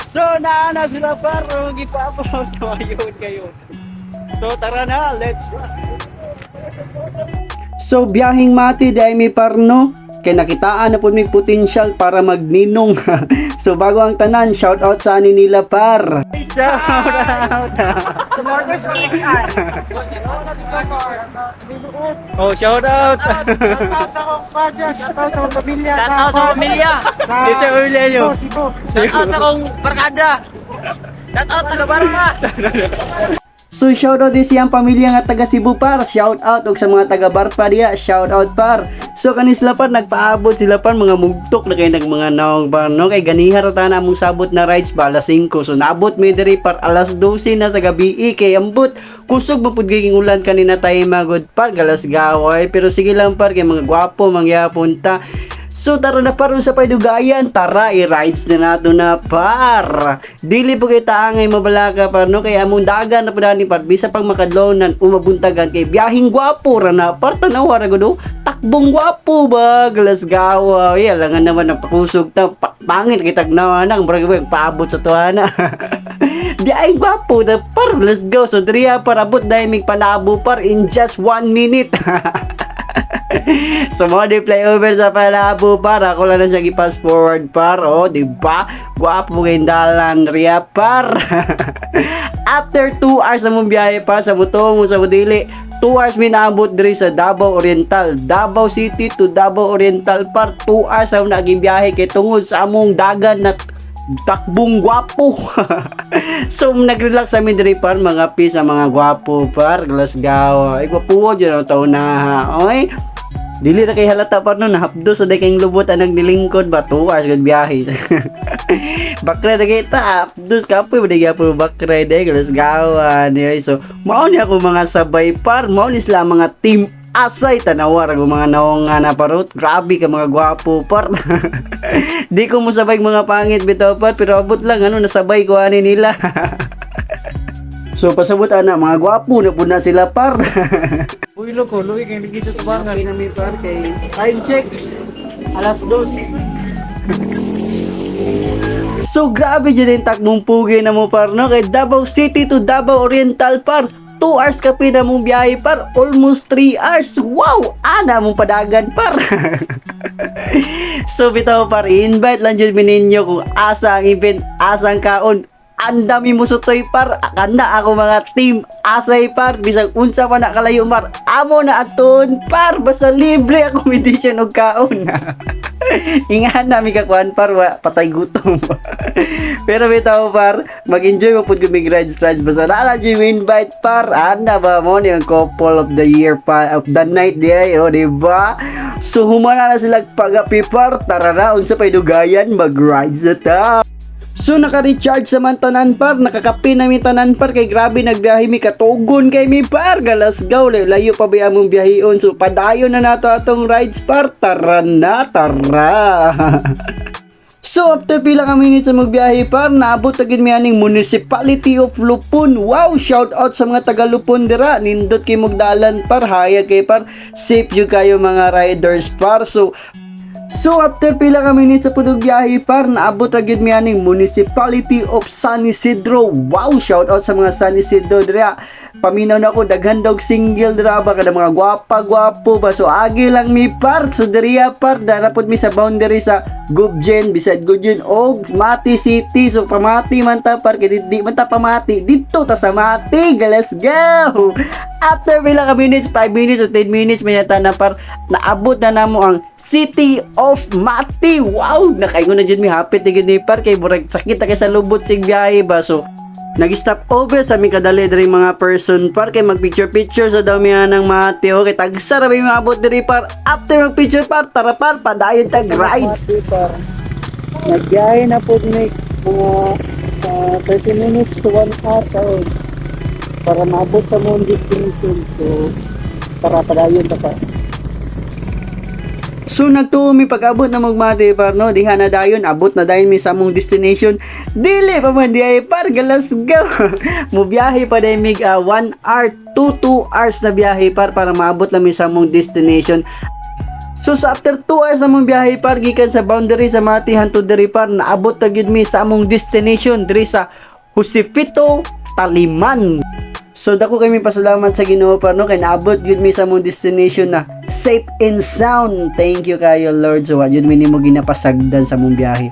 So naana sila par, mag-ipa-upload ngayon kayo. So tara na, let's run. So biyahing mati dahil may parno, kay nakitaan na po may potential para magninong. So bago ang tanan, shout out sa ani nila par. Shout out. Sa Marcos PSI. Oh, shout out. Shout out sa akong padya, shout out sa akong pamilya. Shout out sa pamilya. Di sa pamilya nyo. Sibo. Shout out sa akong barkada. Shout out taga Barma. So shoutout din siyang pamilya nga taga Cebu par, shoutout og sa mga taga Barpa diya, shoutout par. So kanis sila par nagpaabot sila par mga mugtok na kay nag mga naong par no kay ganihar ta na mong sabot na rides ba alas 5. So naabot mi diri par alas 12 na sa gabi kay ambot kusog mapud giging ulan kanina tayo magod par galas gaway pero sige lang par kay mga gwapo mangyapon ta. So tara na par sa paydugayan, tara i-rides na nato na par. Dili po kay taangay mabalaka par no kay among dagan na pudani par bisa pang makadlawnan umabuntagan kay biyahing gwapo ra na par tanawa ra gud takbong gwapo ba galasgawa. Iya langan naman ang pakusog ta pangit kay tagnawa nang murag paabot sa tuana. Biyahing gwapo na par, let's go. So driya par abot dahil mig panabo par in just 1 minute. So mo di flyover sa Palabo par ako lang na siya gi-pass forward par oh di ba gwapo gindalan riya par. After 2 hours na mong biyahe pa sa mutong sa Budili 2 hours minaabot diri sa Davao Oriental, Davao City to Davao Oriental par 2 hours na naging biyahe kay tungod sa among dagan na takbong gwapo. So nag-relax kami diri par mga pis sa mga gwapo par Glasgow ay gwapo dyan ang taon na ha oy. Dili na kay halata pa no nahapdo sa daking lubot ang nagnilingkod ba 2 hours gud biyahe. Bakre na kita hapdos kapoy ba gyapon bakre de Glasgowan yoy. So mao ni ako mga sabay par mao ni sila mga team asay tanawar ang mga naong nga na parot. Grabe ka mga gwapo par. Di ko mo sabay mga pangit bitaw par pero abot lang ano nasabay ko ani nila. So pasabot ana mga gwapo na pud na sila par. Uy, loko, luwi kayo nagkita tabangan. Kami par kay time check alas 2. So grabe dyan yung takbong pugi na mo par no kay Davao City to Davao Oriental par 2 hours ka na mong biyahe par almost 3 hours. Wow ana mong padagan par. So bitaw par invite lang dyan ninyo kung asa ang event asa ang kaon. Ang dami mo sutoy par kanda ako mga team asay par bisag unsa pa na kalayo par amo na aton par basta libre accommodation og kaon. Ingahan nami kakuan par patay gutom. Pero bitaw par mag-enjoy mo pud gumig rides basta na jud invite par anda ba mo ni ang couple of the year pa of the night di o di ba. So humana na sila pagapi par tara na unsa pay dugayan mag rides na ta. So naka-recharge sa man tanan par, nakakapi na mi tanan par kay grabe nagbiyahe mi katugon kay mi par Galasgaw layo pa ba among biyahon. So padayon na nato atong rides par tara na tara. So after pila ka minutes sa magbiyahe par naabot agad mi aning Municipality of Lupon. Wow shout out sa mga taga Lupon dira nindot kay mogdalan par hayag kay par safe jud kayo mga riders par. So after pila ka minutes sa pudog biyahe par naabot agad mi aning Municipality of San Isidro. Wow shout out sa mga San Isidro dira. Paminaw na ako daghan dog single dira ba kada mga gwapa-gwapo ba. So agi lang mi par so diriya par darapod mi sa boundary sa Gubjen bisad Gubjen og Mati City. So pamati man ta par kay di man ta pamati dito ta sa Mati Galasgaw. After pila ka minutes 5 minutes o 10 minutes may yata na par naabot na namo ang City of Mati. Wow nakaingon na dyan mi hapit ni gani par kay murag sakit kay sa lubot sig biyahe ba. So nag-stop over sa aming kadali diri mga person par kay mag-picture sa daw miya ng Mati o kay tagsa ra may maabot diri par. After mag-picture par tara par padayon tag rides. Nagbiyahe na po ni mga 30 minutes to 1 hour taon para maabot sa mong destination. So para padayon ta pa. So nagtuo mi pag-abot na magmati par no diha na dayon abot na dayon mi sa among destination dili pa man diay par Galasgaw. Mo biyahe pa dayon mig 1 hour to 2 hours na biyahe par para maabot lang mi sa among destination. So So sa after 2 hours namong biyahe par gikan sa boundary sa Mati hantud diri par naabot ta gyud mi sa among destination diri sa Josefito, Taliman. So dako kami pasalamat sa Ginoo par no kay naabot gyud mi sa among destination na safe and sound. Thank you kayo Lord. So wa gyud mi nimo ginapasagdan sa among biyahe.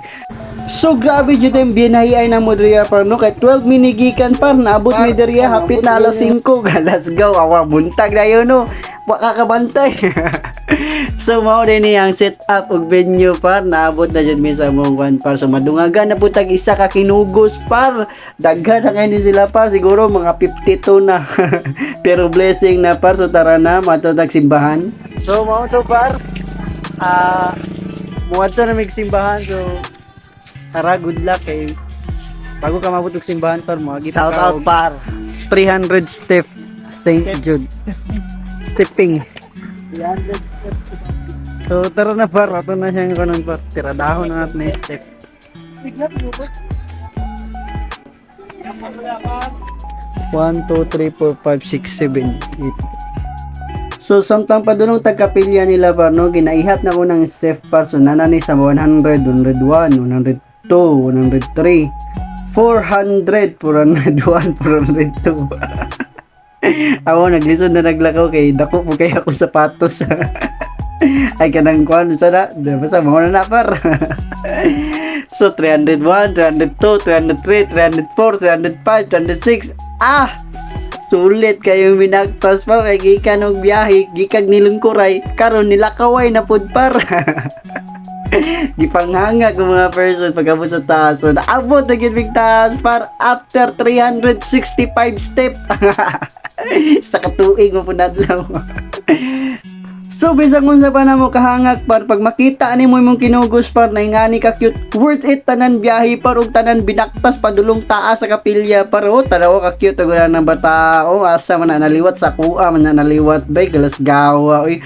So grabe jud ang binahiay na mo diriya par no kay 12 minigikan par naabot mi diriya hapit na alas 5. Let's go awa buntag dayon no. Wa kakabantay. So mao din ni ang setup og venue par naabot na jud mi sa among kwan par so madungagan na putag isa ka kinugos par daghan na kay ni sila par siguro mga 52 na. Pero blessing na par so tara na matutag simbahan. So mao to par muadto na mig simbahan so tara, good luck kay bago ka mabot og simbahan par mo agi Shout out par. 300 step St. Jude stepping. So tara na par ato na siyang kanon par tiradahon na natin yung step. 1, 2, 3, 4, 5, 6, 7, 8. So samtang padulong tagkapilya nila par no ginaihap na ko ng step par so nanani sa 100, 101, 102, 103, 400, 401, 402. Ako naglisod na naglakaw kay dako mo kay ako sapatos. Ay kanang kuan sana basta mo na par. So 301, 302, 303, 304, 305, 306. Sulit kayong minagpas pa kay gikan og biyahe gikag nilungkuray karon nilakaway na pud par. Gipanghanga ko mga person pagabot sa taas. So naabot na gyud mig taas par after 365 step. Sa katuig mo pud adlaw. So bisag unsa pa namo kahangak par pag makita nimo imong kinugos par naingani ka cute worth it tanan biyahe par ug tanan binaktas padulong taas sa kapilya par o tanaw ka cute ug ng bata o asa man na naliwat sa kuha man na naliwat bay galas gawa oy.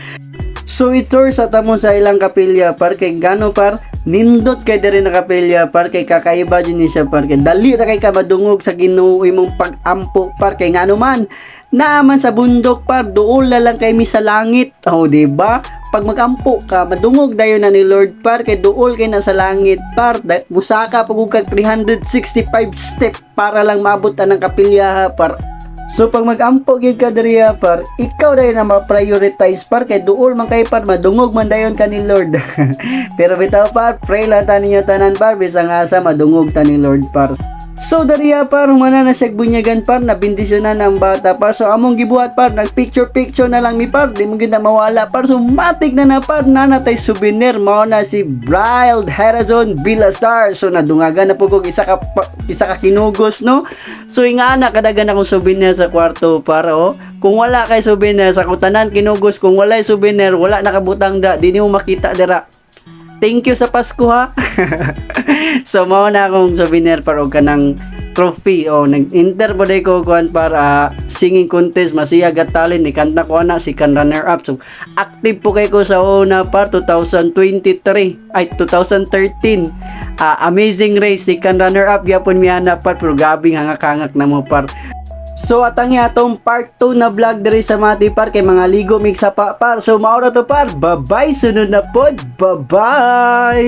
So itour sa tamo sa ilang kapilya par kay gano par nindot kay diri na kapilya par kay kakaiba din ni siya par kay dali ra kay ka madungog sa Ginoo imong pag-ampo par kay ngano man naaman sa bundok par duol na lang kay mi sa langit. Oh di ba? Pag magampo ka madungog dayon na ni Lord par kay duol kay na sa langit par musaka pag ug 365 step para lang maabot ang kapilya par. So pag magampo gyud ka diriya par ikaw dayon na ma-prioritize par kay duol man kay par madungog man dayon ka ni Lord. Pero bitaw par pray lang ta ninyo tanan par bisang asa madungog ta ni Lord par. So dariya par humana na siya bunyagan par na bendisyonan ng bata par so among gibuhat par nag picture na lang mi par di mo gyud na mawala par so matik na par nanatay souvenir mao na si Briled Herazon Villasar. So nadungagan na pugog isa ka kinugos no. So ingana kadagan akong souvenir sa kwarto para kung wala kay souvenir sa kutanan kinugos kung wala souvenir wala nakabutang da di nimo makita dira. Thank you sa Pasko ha. So mao na akong souvenir para og kanang trophy nag-enter po day ko kuan para singing contest Masiya Got Talent ni kanta ko na si kan runner up. So active po kay ko sa una par 2023 ay 2013 Amazing Race si kan runner up gyapon mi ana par pero gabing hangak-hangak na mo par. So atang atong part 2 na vlog diri sa Mati par kay mga ligo mig sapa par. So mao ra to par. Bye bye sunod na pod. Bye bye.